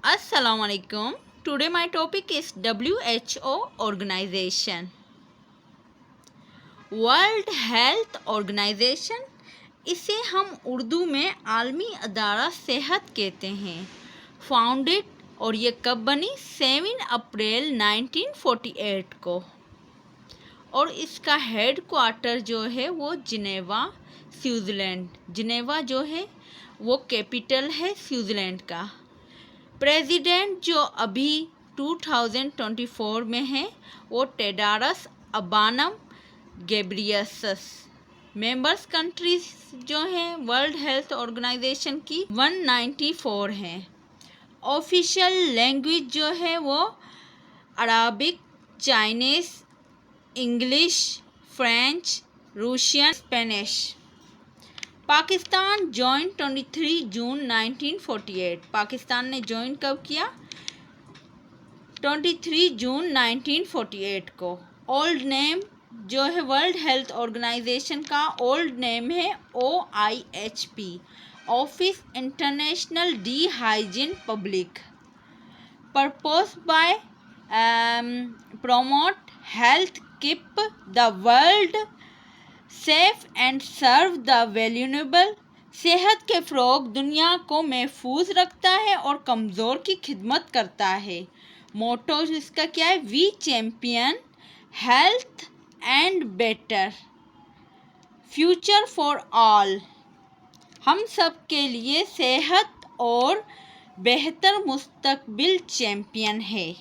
Assalamu alaikum. Today my topic is WHO organization. World health organization, इसे हम उर्दू में आलमी अदारा सेहत कहते हैं। फाउंडेड, और ये कब बनी? 7 अप्रैल 1948 को। और इसका हेड क्वार्टर जो है वो जिनेवा, स्विट्ज़रलैंड। जिनेवा जो है वो कैपिटल है स्विट्ज़रलैंड का। प्रेसिडेंट जो अभी 2024 में है वो Tedros Adhanom Ghebreyesus. Members countries जो हैं वर्ल्ड हेल्थ ऑर्गेनाइजेशन की 194 हैं। ऑफिशियल लैंग्वेज जो है वो Arabic, Chinese, English, French, Russian, Spanish. Pakistan join 23 June 1948। Pakistan ने ज्वाइन कब किया? 23 जून 1948 को। ओल्ड नेम जो है वर्ल्ड हेल्थ ऑर्गेनाइजेशन का ओल्ड नेम है OIHP, office international de hygiene public. Purpose by promote health, keep the world safe and serve the vulnerable. सेहत के फ़रोग़ दुनिया को महफूज रखता है और कमज़ोर की खिदमत करता है। मोटो इसका क्या है? We champion health and better future for all. हम सब के लिए सेहत और बेहतर मुस्तकबिल चैम्पियन है।